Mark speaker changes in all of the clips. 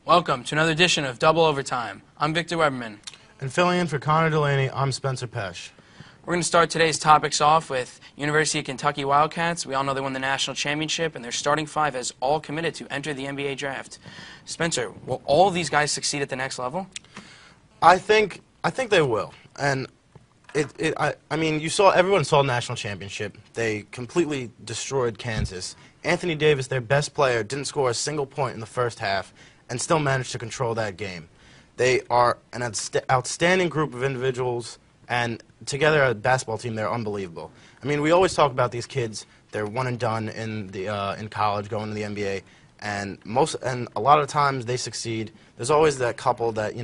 Speaker 1: Welcome to another edition of Double Overtime. I'm Victor Weberman.
Speaker 2: And filling in for Connor Delaney, I'm Spencer Pesce.
Speaker 1: We're going to start today's topics off with University of Kentucky Wildcats. We all know they won the national championship, and their starting five has all committed to enter the NBA draft. Spencer, will all of these guys succeed at the next level?
Speaker 2: I think they will. And I mean, everyone saw the national championship. They completely destroyed Kansas. Anthony Davis, their best player, didn't score a single point in the first half and still managed to control that game. They are an outstanding group of individuals, and together as a basketball team, they're unbelievable. I mean, we always talk about these kids. They're one and done in college, going to the NBA, and a lot of times they succeed. There's always that couple that,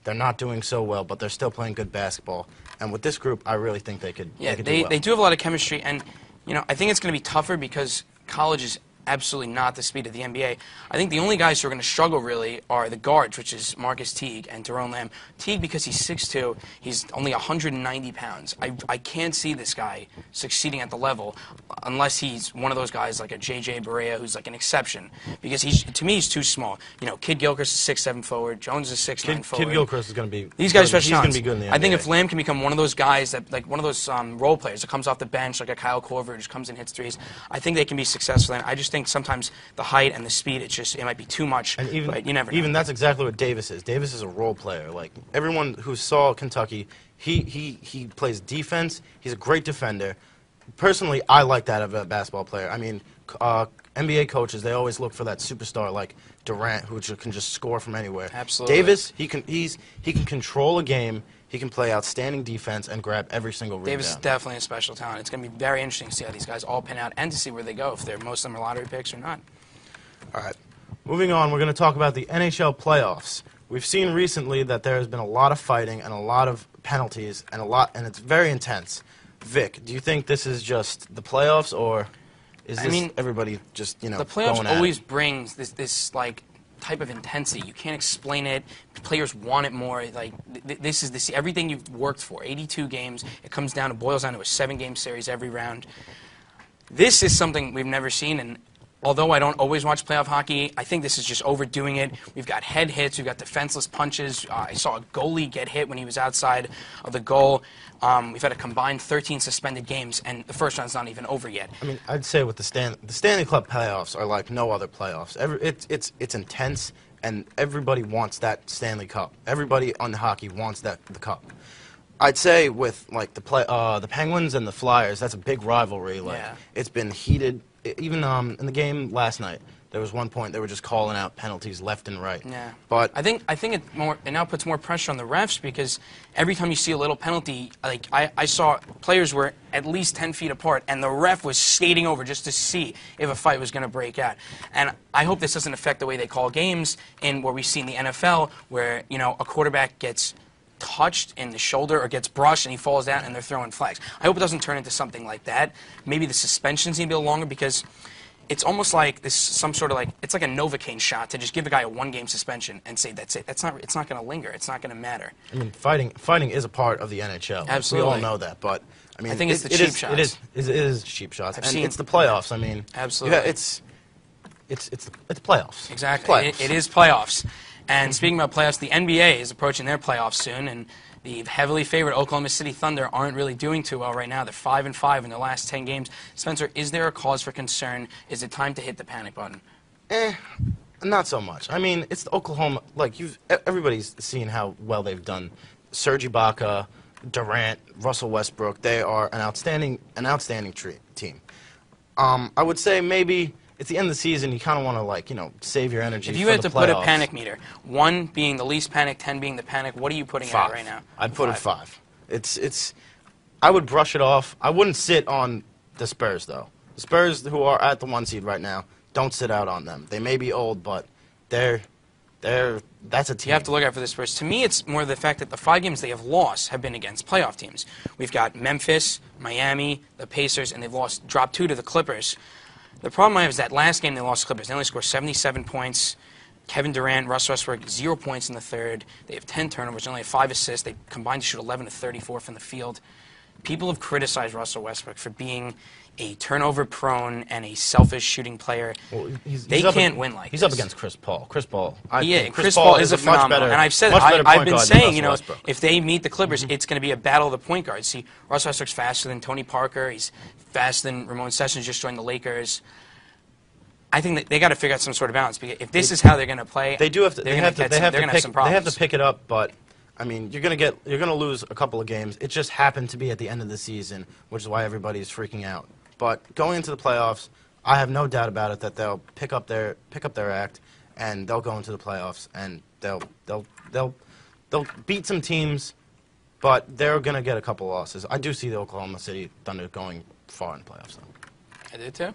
Speaker 2: they're not doing so well, but they're still playing good basketball. And with this group, I really think they could.
Speaker 1: Yeah,
Speaker 2: do well.
Speaker 1: They do have a lot of chemistry, and I think it's going to be tougher because college is absolutely not the speed of the NBA. I think the only guys who are going to struggle really are the guards, which is Marcus Teague and Tyrone Lamb. Teague, because he's 6'2", he's only 190 pounds. I can't see this guy succeeding at the level unless he's one of those guys like a J.J. Barea who's like an exception. Because to me, he's too small. Kid Gilchrist is 6'7" forward. Jones is 6'9" forward.
Speaker 2: Kid Gilchrist is going to be.
Speaker 1: These guys, especially,
Speaker 2: he's going to be good in the NBA.
Speaker 1: I think if Lamb can become one of those guys that, like one of those role players that comes off the bench, like a Kyle Korver, just comes and hits threes, I think they can be successful. And I just think sometimes the height and the speed, it might be too much. And but you never know.
Speaker 2: Even that's exactly what Davis is. Davis is a role player. Like everyone who saw Kentucky, he plays defense. He's a great defender. Personally, I like that of a basketball player. I mean, NBA coaches, they always look for that superstar like Durant, who can just score from anywhere.
Speaker 1: Absolutely.
Speaker 2: Davis, he can control a game. He can play outstanding defense and grab every single rebound.
Speaker 1: Davis is definitely a special talent. It's going to be very interesting to see how these guys all pan out and to see where they go, if most of them are lottery picks or not.
Speaker 2: All right. Moving on, we're going to talk about the NHL playoffs. We've seen recently that there has been a lot of fighting and a lot of penalties and it's very intense. Vic, do you think this is just the playoffs, or is this everybody just,
Speaker 1: the playoffs always brings this like type of intensity. You can't explain it. Players want it more. Like this is everything you've worked for. 82 games. It boils down to a 7-game series every round. This is something we've never seen, and although I don't always watch playoff hockey, I think this is just overdoing it. We've got head hits. We've got defenseless punches. I saw a goalie get hit when he was outside of the goal. We've had a combined 13 suspended games, and the first round's not even over yet.
Speaker 2: I mean, I'd say with the Stanley Cup playoffs are like no other playoffs. It's intense, and everybody wants that Stanley Cup. Everybody on the hockey wants the cup. I'd say with like the Penguins and the Flyers, that's a big rivalry. Like it's been heated. Even in the game last night, there was one point they were just calling out penalties left and right.
Speaker 1: Yeah.
Speaker 2: But
Speaker 1: I think it now puts more pressure on the refs, because every time you see a little penalty, like I saw players were at least 10 feet apart, and the ref was skating over just to see if a fight was going to break out. And I hope this doesn't affect the way they call games in where we see in the NFL, where a quarterback gets touched in the shoulder or gets brushed and he falls down and they're throwing flags. I hope it doesn't turn into something like that. Maybe the suspensions need to be a little longer, because it's almost like this it's like a Novocaine shot to just give a guy a 1-game suspension and say that's it. It's not going to linger. It's not going to matter.
Speaker 2: I mean, fighting is a part of the NHL.
Speaker 1: Absolutely.
Speaker 2: We all know that, but I mean,
Speaker 1: I think it's the cheap shots.
Speaker 2: It is cheap shots, and it's the playoffs. I mean,
Speaker 1: absolutely.
Speaker 2: Yeah, it's playoffs.
Speaker 1: Exactly. It is playoffs. And speaking about playoffs, the NBA is approaching their playoffs soon, and the heavily favored Oklahoma City Thunder aren't really doing too well right now. They're 5-5 in their last 10 games. Spencer, is there a cause for concern? Is it time to hit the panic button?
Speaker 2: Not so much. I mean, it's the Oklahoma. Like everybody's seen how well they've done. Serge Ibaka, Durant, Russell Westbrook. They are an outstanding team. I would say maybe. It's the end of the season. You kind of want to, save your energy.
Speaker 1: If you had to put a panic meter, 1 being the least panic, 10 being the panic, what are you putting at it right now?
Speaker 2: I'd put it 5. I would brush it off. I wouldn't sit on the Spurs, though. The Spurs, who are at the 1 seed right now, don't sit out on them. They may be old, but that's a team.
Speaker 1: You have to look out for the Spurs. To me, it's more the fact that the 5 games they have lost have been against playoff teams. We've got Memphis, Miami, the Pacers, and they've dropped 2 to the Clippers. The problem I have is that last game they lost to Clippers. They only scored 77 points. Kevin Durant, Russ Westbrook, 0 points in the third. They have 10 turnovers. They only have 5 assists. They combined to shoot 11 to 34 from the field. people have criticized Russell Westbrook for being a turnover-prone and a selfish shooting player. Well, they can't win like
Speaker 2: he's
Speaker 1: this.
Speaker 2: Up against Chris Paul. Chris Paul
Speaker 1: is a phenomenal. And I've said I've been saying, you know, if they meet the Clippers, it's going to be a battle of the point guards. See, Russell Westbrook's faster than Tony Parker. He's faster than Ramon Sessions, just joined the Lakers. I think that they got to figure out some sort of balance, because if this is how they're going to play,
Speaker 2: they do have to. They have to
Speaker 1: have some problems.
Speaker 2: They have to pick it up, but I mean, you're going to lose a couple of games. It just happened to be at the end of the season, which is why everybody's freaking out. But going into the playoffs, I have no doubt about it that they'll pick up their act, and they'll go into the playoffs, and they'll beat some teams, but they're going to get a couple losses. I do see the Oklahoma City Thunder going far in the playoffs, though.
Speaker 1: I did too.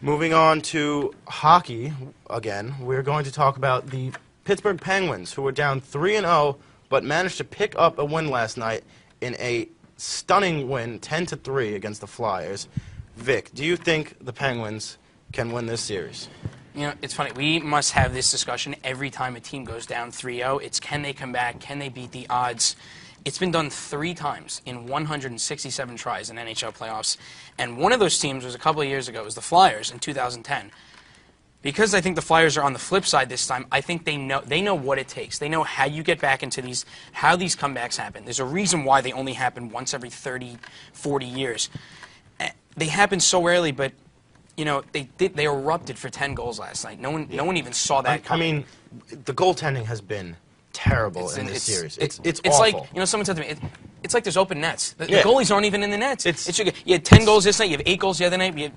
Speaker 2: Moving on to hockey again, we're going to talk about the Pittsburgh Penguins, who were down 3-0, but managed to pick up a win last night in a stunning win, 10-3 against the Flyers. Vic, do you think the Penguins can win this series?
Speaker 1: You know, it's funny. We must have this discussion every time a team goes down 3-0. It's can they come back? Can they beat the odds? It's been done 3 times in 167 tries in NHL playoffs. And one of those teams was a couple of years ago. It was the Flyers in 2010. Because I think the Flyers are on the flip side this time, I think they know what it takes. They know how you get back into these, how these comebacks happen. There's a reason why they only happen once every 30, 40 years. They happen so rarely, but you know they erupted for 10 goals last night. No one even saw that coming.
Speaker 2: I mean, the goaltending has been terrible in this series. It's awful.
Speaker 1: Like, you know, someone said to me, it's like there's open nets. The goalies aren't even in the nets. You had 10 goals this night. You have 8 goals the other night.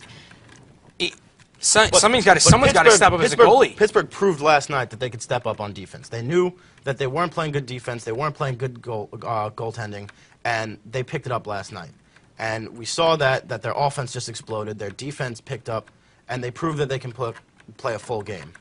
Speaker 1: Someone's got to step up as a goalie.
Speaker 2: Pittsburgh proved last night that they could step up on defense. They knew that they weren't playing good defense. They weren't playing good goaltending, and they picked it up last night. And we saw that their offense just exploded. Their defense picked up, and they proved that they can play a full game.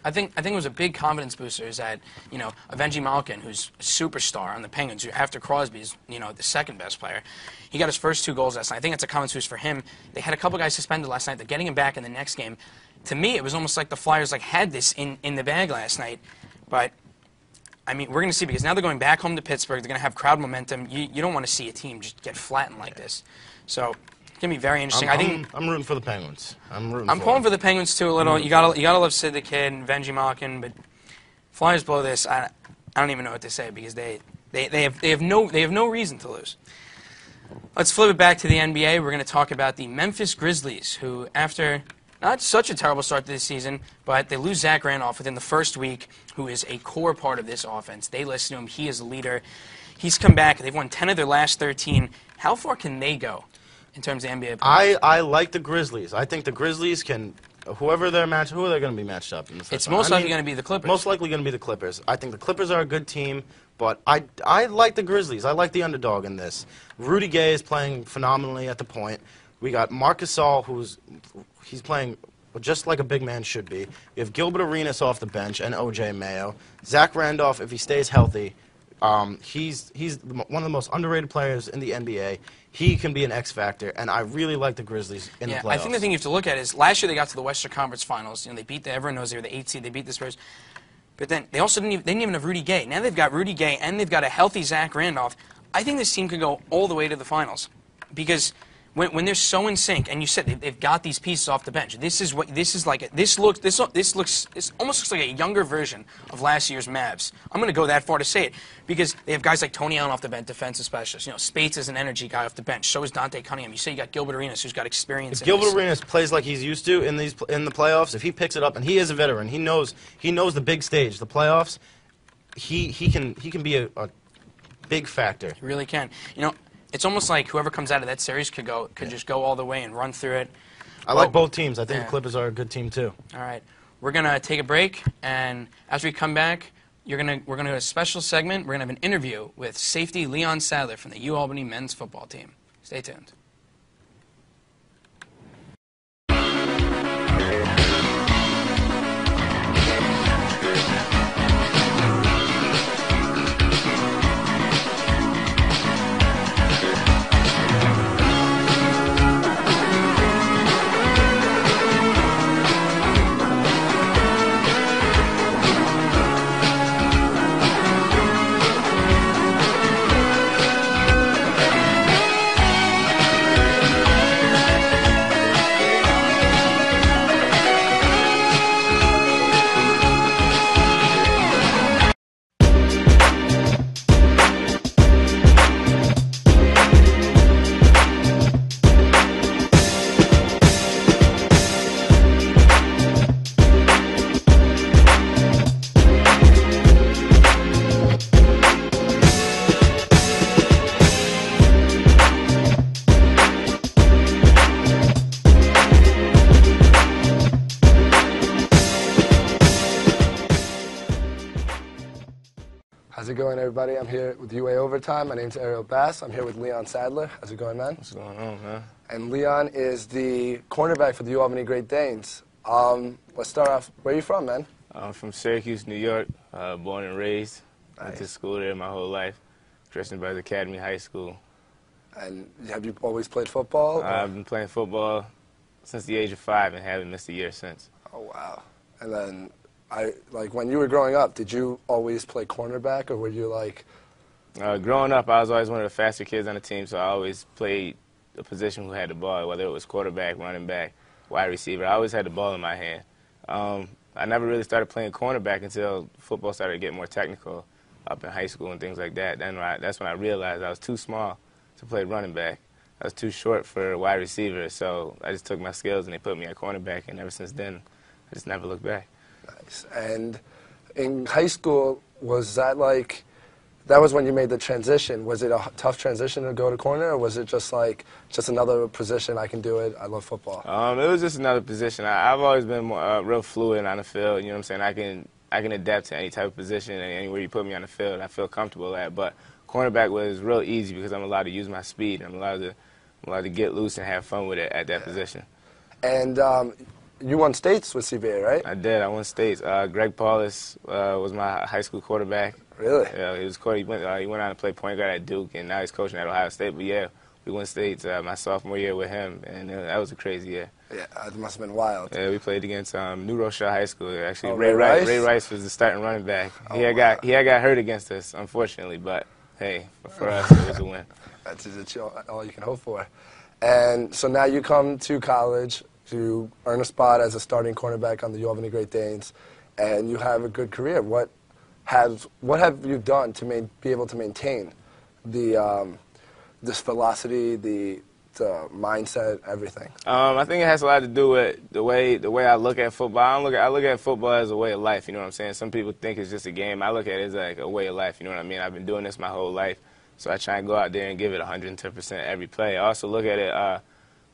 Speaker 1: I think it was a big confidence booster is that, you know, Evander Malkin, who's a superstar on the Penguins, who after Crosby is, you know, the second best player. He got his first 2 goals last night. I think it's a confidence boost for him. They had a couple guys suspended last night. They're getting him back in the next game. To me, it was almost like the Flyers had this in the bag last night. But I mean, we're going to see, because now they're going back home to Pittsburgh. They're going to have crowd momentum. You don't want to see a team just get flattened like this. So it's going to be very interesting.
Speaker 2: I'm rooting for the Penguins. I'm
Speaker 1: pulling for the Penguins too a little. You gotta love Sid the Kid and Evander Malkin, but Flyers blow this. I don't even know what to say, because they have no reason to lose. Let's flip it back to the NBA. We're going to talk about the Memphis Grizzlies, who after not such a terrible start to this season, but they lose Zach Randolph within the first week, who is a core part of this offense. They listen to him. He is a leader. He's come back. They've won 10 of their last 13. How far can they go in terms of NBA playoffs?
Speaker 2: I like the Grizzlies. I think the Grizzlies can, who are they going to be matched up in the first
Speaker 1: It's most likely going to be the Clippers.
Speaker 2: Most likely going to be the Clippers. I think the Clippers are a good team, but I like the Grizzlies. I like the underdog in this. Rudy Gay is playing phenomenally at the point. We got Marc Gasol, he's playing just like a big man should be. We have Gilbert Arenas off the bench and O.J. Mayo. Zach Randolph, if he stays healthy, he's one of the most underrated players in the NBA. He can be an X factor, and I really like the Grizzlies in the playoffs.
Speaker 1: I think the thing you have to look at is last year they got to the Western Conference Finals. You know, everyone knows they were the 8th seed. They beat the Spurs. But then they also didn't even have Rudy Gay. Now they've got Rudy Gay and they've got a healthy Zach Randolph. I think this team could go all the way to the finals, because when they're so in sync, and you said they've got these pieces off the bench. This almost looks like a younger version of last year's Mavs. I'm going to go that far to say it, because they have guys like Tony Allen off the bench, defensive specialist. You know, Spence is an energy guy off the bench. So is Dante Cunningham. You say you got Gilbert Arenas, who's got experience.
Speaker 2: If Gilbert Arenas plays like he's used to in the playoffs, if he picks it up, and he is a veteran, he knows the big stage, the playoffs. He can be a big factor.
Speaker 1: He really can. You know, it's almost like whoever comes out of that series could just go all the way and run through it.
Speaker 2: I like both teams. I think the Clippers are a good team too.
Speaker 1: All right, we're gonna take a break, and as we come back, we're gonna do a special segment. We're gonna have an interview with safety Leon Sadler from the UAlbany men's football team. Stay tuned.
Speaker 3: How's it going, everybody? I'm here with UA Overtime. My name's Ariel Bass. I'm here with Leon Sadler. How's it going, man?
Speaker 4: What's going on, man?
Speaker 3: And Leon is the cornerback for the UAlbany Great Danes. Let's start off. Where are you from, man?
Speaker 4: I'm from Syracuse, New York, born and raised.
Speaker 3: Nice.
Speaker 4: Went to school there my whole life. Christian Brothers Academy High School.
Speaker 3: And have you always played football?
Speaker 4: I've been playing football since the age of 5 and haven't missed a year since.
Speaker 3: Oh, wow. And then, when you were growing up, did you always play cornerback, or were you like...
Speaker 4: Growing up, I was always one of the faster kids on the team, so I always played the position who had the ball, whether it was quarterback, running back, wide receiver. I always had the ball in my hand. I never really started playing cornerback until football started to get more technical up in high school and things like that. That's when I realized I was too small to play running back. I was too short for wide receiver, so I just took my skills and they put me at cornerback, and ever since then, I just never looked back.
Speaker 3: Nice. And in high school, was that like... That was when you made the transition. Was it a tough transition to go to corner, or was it just another position, I can do it, I love football?
Speaker 4: It was just another position. I've always been real fluid on the field. You know what I'm saying? I can adapt to any type of position, and anywhere you put me on the field, I feel comfortable at. But cornerback was real easy because I'm allowed to use my speed. I'm allowed to get loose and have fun with it at that position.
Speaker 3: And you won states with CBA, right?
Speaker 4: I did. I won states. Greg Paulus was my high school quarterback.
Speaker 3: Really?
Speaker 4: Yeah, he went on to play point guard at Duke, and now he's coaching at Ohio State. But yeah, we won states my sophomore year with him, and that was a crazy year.
Speaker 3: Yeah, it must have been wild.
Speaker 4: Yeah, we played against New Rochelle High School. Actually,
Speaker 3: Oh,
Speaker 4: Ray
Speaker 3: Rice?
Speaker 4: Rice was the starting running back.
Speaker 3: Oh,
Speaker 4: He had
Speaker 3: wow.
Speaker 4: got hurt against us, unfortunately, but hey, for us it was a win.
Speaker 3: That's all you can hope for. And so now you come to college to earn a spot as a starting cornerback on the UAlbany Great Danes, and you have a good career. What have you done to be able to maintain this velocity, the mindset, everything?
Speaker 4: I think it has a lot to do with the way I look at football. I look at football as a way of life. You know what I'm saying? Some people think it's just a game. I look at it as like a way of life. You know what I mean? I've been doing this my whole life, so I try and go out there and give it 110% every play. I also look at it.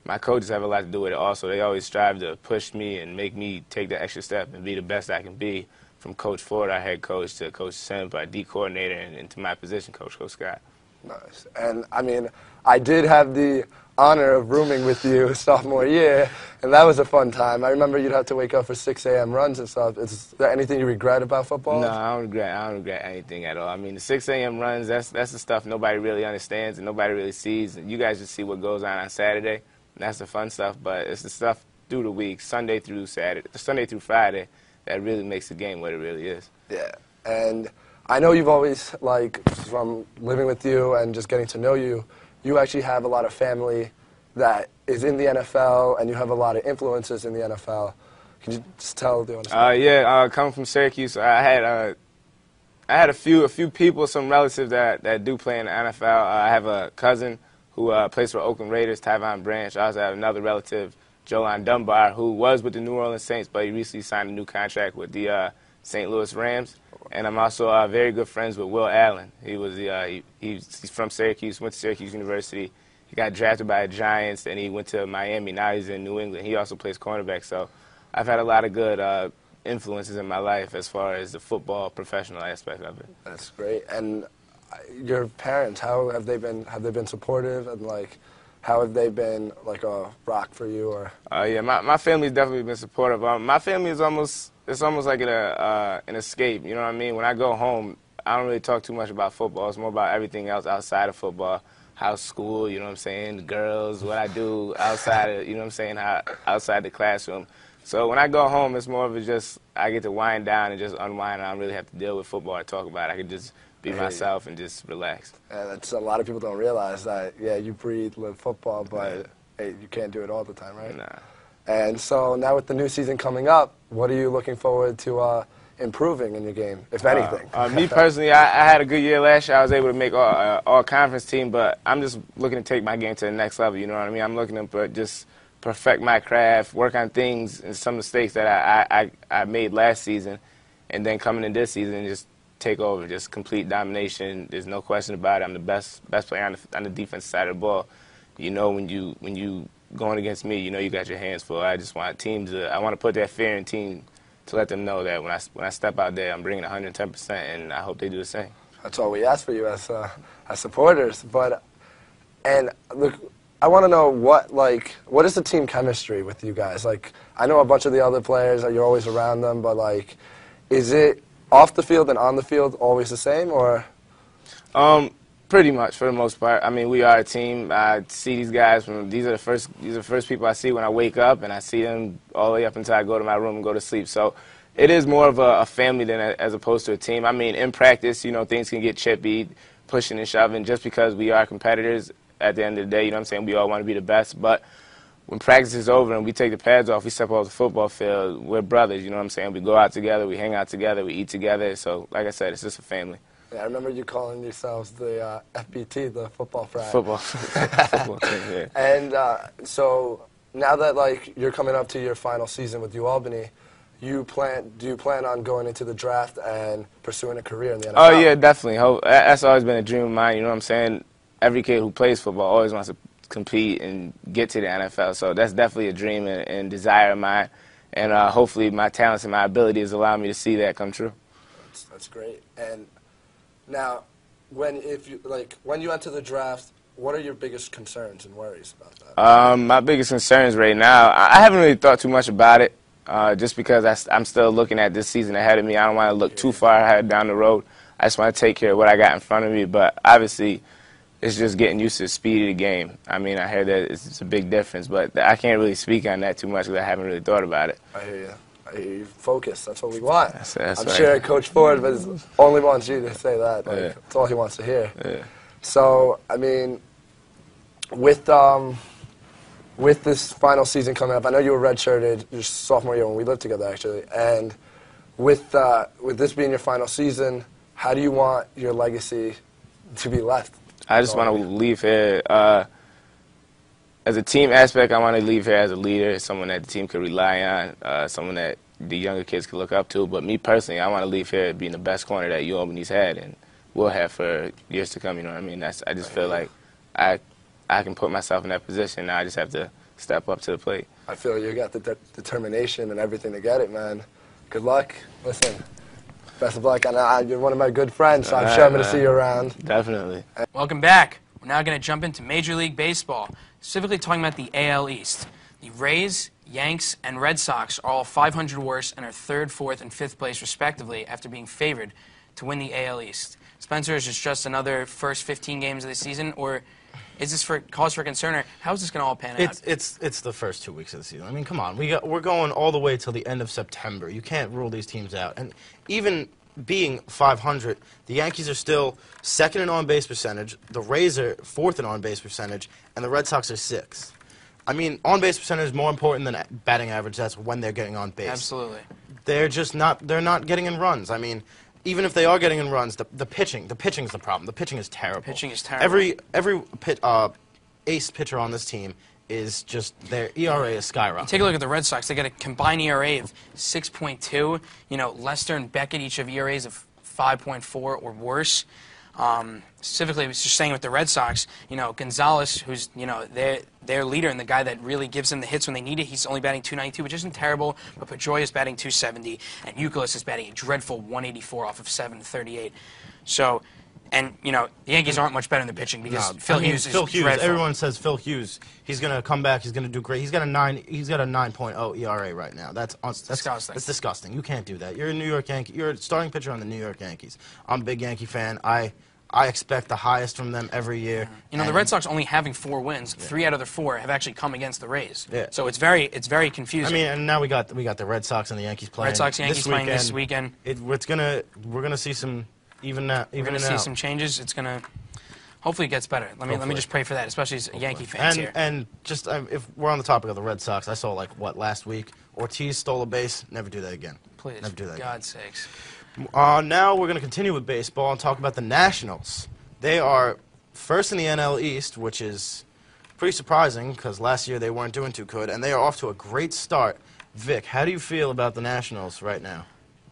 Speaker 4: My coaches have a lot to do with it also. They always strive to push me and make me take the extra step and be the best I can be, from Coach Ford, our head coach, to Coach Simp, our D coordinator, and to my position coach, Coach Scott.
Speaker 3: Nice. And, I mean, I did have the honor of rooming with you sophomore year, and that was a fun time. I remember you'd have to wake up for 6 a.m. runs and stuff. Is there anything you regret about football?
Speaker 4: No, I don't regret anything at all. I mean, the 6 a.m. runs, that's the stuff nobody really understands and nobody really sees. And you guys just see what goes on Saturday. That's the fun stuff, but it's the stuff through the week, Sunday through Friday, that really makes the game what it really is.
Speaker 3: Yeah, and I know you've always, from living with you and just getting to know you, you actually have a lot of family that is in the NFL, and you have a lot of influences in the NFL. Can you just tell the audience?
Speaker 4: Coming from Syracuse, I had a few people, some relatives that do play in the NFL. I have a cousin who plays for Oakland Raiders, Tyvon Branch. I also have another relative, Jolon Dunbar, who was with the New Orleans Saints, but he recently signed a new contract with the St. Louis Rams. And I'm also very good friends with Will Allen. He's from Syracuse, went to Syracuse University. He got drafted by the Giants, and he went to Miami. Now he's in New England. He also plays cornerback. So I've had a lot of good influences in my life as far as the football professional aspect of it.
Speaker 3: That's great. And your parents, how have they been? Have they been supportive, and how have they been a rock for you? Or
Speaker 4: yeah, my family's definitely been supportive. My family is almost like an escape. You know what I mean? When I go home, I don't really talk too much about football. It's more about everything else outside of football. House, school, you know what I'm saying? The girls, what I do outside of, you know what I'm saying? Outside the classroom. So when I go home, it's more of I get to wind down and just unwind. I don't really have to deal with football or talk about it. I can just be myself and just relax.
Speaker 3: Yeah, that's a lot of people don't realize that. Yeah, you breathe, live football, but hey, you can't do it all the time, right?
Speaker 4: Nah.
Speaker 3: And so now with the new season coming up, what are you looking forward to improving in your game, if anything?
Speaker 4: Me personally, I had a good year last year. I was able to make all conference team, but I'm just looking to take my game to the next level. You know what I mean? I'm looking to just perfect my craft, work on things and some mistakes that I made last season, and then coming in this season and just take over, just complete domination. There's no question about it. I'm the best player on the defense side of the ball. You know, when you going against me, you know you got your hands full. I just want I want to put that fear in team to let them know that when I step out there, I'm bringing 110%, and I hope they do the same.
Speaker 3: That's all we ask for you as supporters. And look, I want to know what is the team chemistry with you guys? Like, I know a bunch of the other players that you're always around them, but like, is it off the field and on the field always the same, or?
Speaker 4: Pretty much, for the most part. I mean, we are a team. I see these guys these are the first people I see when I wake up, and I see them all the way up until I go to my room and go to sleep. So it is more of a family than as opposed to a team. I mean, in practice, things can get chippy, pushing and shoving, just because we are competitors. At the end of the day, you know what I'm saying, we all want to be the best. But when practice is over and we take the pads off, we step off the football field, we're brothers, you know what I'm saying? We go out together, we hang out together, we eat together. So, like I said, it's just a family.
Speaker 3: Yeah, I remember you calling yourselves the FBT, the football frat.
Speaker 4: Football team, yeah.
Speaker 3: And so now that like you're coming up to your final season with UAlbany, do you plan on going into the draft and pursuing a career in the NFL?
Speaker 4: Oh yeah, definitely. That's always been a dream of mine. You know what I'm saying? Every kid who plays football always wants to compete and get to the NFL. So that's definitely a dream and desire of mine. And hopefully my talents and my abilities allow me to see that come true.
Speaker 3: That's great. And now, when you enter the draft, what are your biggest concerns and worries about that?
Speaker 4: My biggest concerns right now, I haven't really thought too much about it, just because I'm still looking at this season ahead of me. I don't want to look too far ahead down the road. I just want to take care of what I got in front of me. But obviously, it's just getting used to the speed of the game. I mean, I hear that it's a big difference, but I can't really speak on that too much because I haven't really thought about it.
Speaker 3: I hear you. Focus. That's what we want.
Speaker 4: That's
Speaker 3: I'm
Speaker 4: right.
Speaker 3: sure Coach Ford only wants you to say that. Like,
Speaker 4: Yeah.
Speaker 3: That's all he wants to hear.
Speaker 4: Yeah.
Speaker 3: So, I mean, with this final season coming up, I know you were redshirted your sophomore year when we lived together, actually. And with this being your final season, how do you want your legacy to be left?
Speaker 4: I just want to leave here as a team aspect. I want to leave here as a leader, someone that the team could rely on, someone that the younger kids could look up to. But me personally, I want to leave here being the best corner that UAlbany's had and will have for years to come. You know what I mean? I just feel like I can put myself in that position. Now I just have to step up to the plate.
Speaker 3: I feel you got the determination and everything to get it, man. Good luck. Listen, best of luck. And you're one of my good friends, so I'm sure I'm going to see you around.
Speaker 4: Definitely.
Speaker 1: Welcome back. We're now going to jump into Major League Baseball, specifically talking about the AL East. The Rays, Yanks, and Red Sox are all 500 worse and are 3rd, 4th, and 5th place, respectively, after being favored to win the AL East. Spencer, is this just another first 15 games of the season, or is this cause for concern, or how is this going to all pan out?
Speaker 2: It's the first 2 weeks of the season. I mean, come on. We're going all the way till the end of September. You can't rule these teams out. And even being 500, the Yankees are still 2nd in on-base percentage, the Rays are 4th in on-base percentage, and the Red Sox are 6th. I mean, on-base percentage is more important than batting average. That's when they're getting on base.
Speaker 1: Absolutely.
Speaker 2: They're not getting in runs. I mean, even if they are getting in runs, the pitching's the problem. The pitching is terrible.
Speaker 1: Pitching is terrible.
Speaker 2: Every ace pitcher on this team is just, their ERA is skyrocketing.
Speaker 1: Take a look at the Red Sox. They got a combined ERA of 6.2. You know, Lester and Beckett each have ERAs of 5.4 or worse. Specifically, I was just saying with the Red Sox, you know, Gonzalez, who's, you know, their leader and the guy that really gives them the hits when they need it, he's only batting .292, which isn't terrible, but Pedroia is batting .270, and Youkilis is batting a dreadful .184 off of .738. So, and, you know, the Yankees aren't much better in the pitching because Phil Hughes is dreadful.
Speaker 2: Everyone says Phil Hughes, he's going to come back, he's going to do great. He's got a 9.0 ERA right now. That's disgusting. That's disgusting. You can't do that. You're a New York Yankee. You're a starting pitcher on the New York Yankees. I'm a big Yankee fan. I expect the highest from them every year.
Speaker 1: You know, the Red Sox only having 4 wins, 3 out of their 4 have actually come against the Rays.
Speaker 2: Yeah.
Speaker 1: So it's very confusing.
Speaker 2: I mean, and now we got the Red Sox and the Yankees playing.
Speaker 1: Red Sox, Yankees playing this weekend.
Speaker 2: We're gonna see some
Speaker 1: We're gonna see some changes. It's gonna hopefully it gets better. Let me just pray for that, especially as Yankee fans here.
Speaker 2: And just if we're on the topic of the Red Sox, I saw last week Ortiz stole a base. Never do that again.
Speaker 1: Please,
Speaker 2: never do that.
Speaker 1: For God's sakes.
Speaker 2: Now we're going to continue with baseball and talk about the Nationals. They are first in the NL East, which is pretty surprising because last year they weren't doing too good, and they are off to a great start. Vic, how do you feel about the Nationals right now?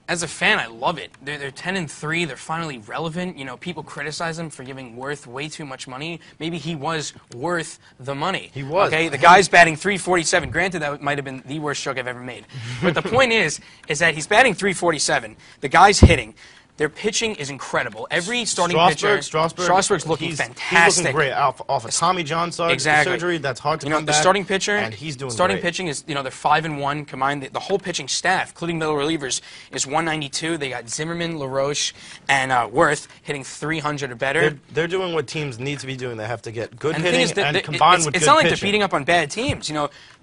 Speaker 1: As a fan, I love it. They're 10-3. They're finally relevant. You know, people criticize them for giving Worth way too much money. Maybe he was worth the money.
Speaker 2: He was.
Speaker 1: Okay, the guy's batting .347. Granted, that might have been the worst stroke I've ever made. But the point is that he's batting .347. The guy's hitting. Their pitching is incredible. Every starting
Speaker 2: Strasburg's
Speaker 1: looking
Speaker 2: he's
Speaker 1: fantastic.
Speaker 2: He's looking great off of Tommy John surgery. That's hard to come back.
Speaker 1: The starting pitcher,
Speaker 2: and he's doing
Speaker 1: starting
Speaker 2: great.
Speaker 1: pitching is, they're 5-1 combined. The whole pitching staff, including middle relievers, is 192. They got Zimmerman, LaRoche, and Worth hitting 300 or better.
Speaker 2: They're doing what teams need to be doing. They have to get good
Speaker 1: And
Speaker 2: hitting
Speaker 1: and
Speaker 2: combined with good pitching.
Speaker 1: It's not like they're beating up on bad teams.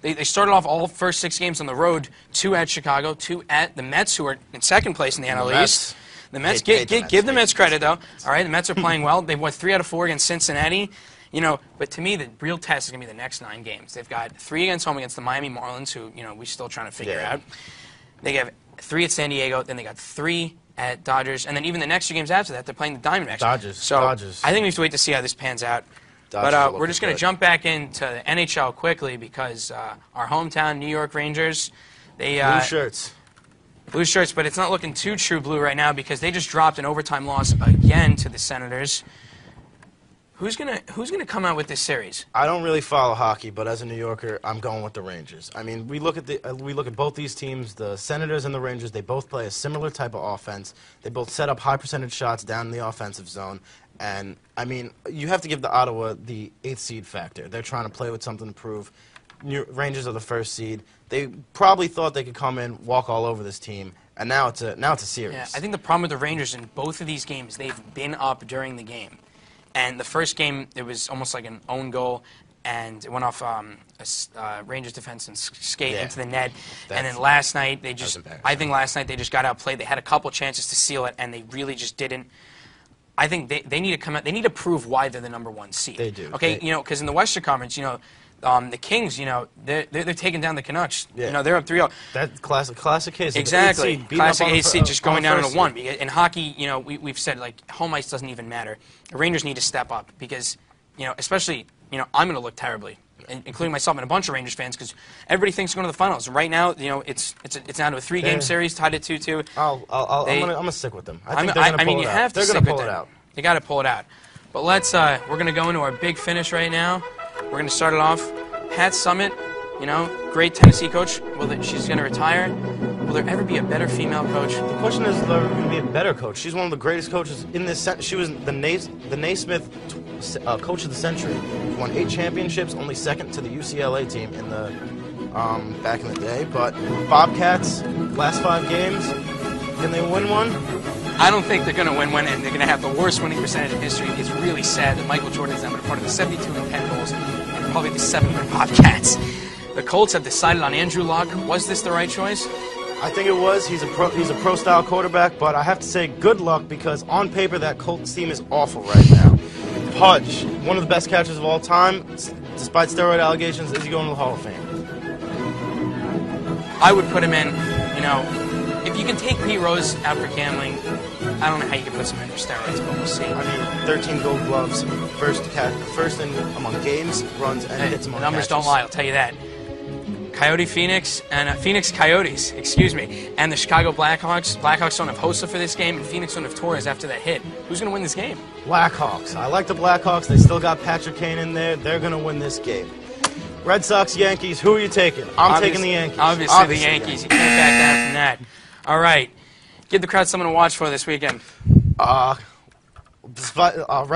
Speaker 1: They started off all first 6 games on the road, 2 at Chicago, 2 at the Mets, who are in second place in the NL East. The Mets, give the Mets credit, though. All right, the Mets are playing well. They've won 3 out of 4 against Cincinnati. But to me, the real test is going to be the next 9 games. They've got 3 against home against the Miami Marlins, who, we're still trying to figure out. They have 3 at San Diego, then they got 3 at Dodgers, and then even the next 2 games after that, they're playing the Diamondbacks.
Speaker 2: Dodgers.
Speaker 1: I think we have to wait to see how this pans out. But we're just going to jump back into the NHL quickly because our hometown New York Rangers, they blue shirts, but it's not looking too true blue right now because they just dropped an overtime loss again to the Senators. Who's gonna come out with this series?
Speaker 2: I don't really follow hockey, but as a New Yorker, I'm going with the Rangers. I mean, we look at both these teams, the Senators and the Rangers. They both play a similar type of offense. They both set up high percentage shots down in the offensive zone. And I mean, you have to give the Ottawa the 8th seed factor. They're trying to play with something to prove. Rangers are the 1st seed. They probably thought they could come in, walk all over this team, and now it's a series.
Speaker 1: Yeah, I think the problem with the Rangers in both of these games, they've been up during the game. And the first game, it was almost like an own goal, and it went off a Rangers defenseman's skate into the net. And then last night, I think last night they just got outplayed. They had a couple chances to seal it, and they really just didn't. I think they need to come out. They need to prove why they're the #1 seed.
Speaker 2: They do.
Speaker 1: Okay, because in the Western Conference, the Kings, they're taking down the Canucks.
Speaker 2: Yeah.
Speaker 1: They're up 3-0.
Speaker 2: That classic case.
Speaker 1: Exactly. Classic 8 seed just going down to 1.
Speaker 2: Seed.
Speaker 1: In hockey, we've said home ice doesn't even matter. The Rangers need to step up because, especially, I'm going to look terribly, including myself and a bunch of Rangers fans, because everybody thinks they're going to the finals. And right now, it's down to a 3-game series, tied at 2-2.
Speaker 2: I'm gonna stick with them. I think they're gonna pull it out.
Speaker 1: You have to stick with them. They got to pull it out. But we're going to go into our big finish right now. We're going to start it off. Pat Summitt, great Tennessee coach. She's going to retire. Will there ever be a better female coach?
Speaker 2: The question is, will there going to be a better coach? She's one of the greatest coaches in this. She was the Naismith Coach of the Century. She won 8 championships, only second to the UCLA team in the back in the day. But Bobcats, last 5 games, can they win one?
Speaker 1: I don't think they're going to win one, and they're going to have the worst winning percentage in history. It's really sad that Michael Jordan is now part of the 72-10 Bulls and probably the 7-win Bobcats. The Colts have decided on Andrew Luck. Was this the right choice?
Speaker 2: I think it was. He's a pro-style quarterback, but I have to say good luck because on paper that Colts team is awful right now. Pudge, one of the best catchers of all time, despite steroid allegations, is he going to the Hall of Fame?
Speaker 1: I would put him in, if you can take Pete Rose out for gambling, I don't know how you can put some in for steroids, but we'll see.
Speaker 2: I mean, 13 Gold Gloves, first in among games, runs, and hits among
Speaker 1: numbers
Speaker 2: catches.
Speaker 1: don't lie, I'll tell you that. Phoenix Coyotes, and the Chicago Blackhawks. Blackhawks don't have Hossa for this game, and Phoenix don't have Torres after that hit. Who's going to win this game?
Speaker 2: Blackhawks. I like the Blackhawks. They still got Patrick Kane in there. They're going to win this game. Red Sox, Yankees. Who are you taking? I'm taking the Yankees.
Speaker 1: Obviously the Yankees. You can't back down from that. All right. Give the crowd something to watch for this weekend.
Speaker 2: Red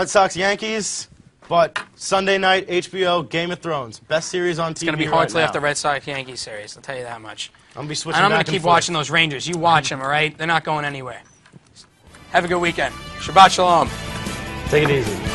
Speaker 2: Sox, Yankees, but Sunday night, HBO, Game of Thrones. Best series on TV.
Speaker 1: It's going to be hard to lay off the Red Sox-Yankees series, I'll tell you that much.
Speaker 2: I'm going to be switching
Speaker 1: and I'm
Speaker 2: going
Speaker 1: to keep watching those Rangers. You watch them, all right? They're not going anywhere. Have a good weekend. Shabbat Shalom.
Speaker 2: Take it easy.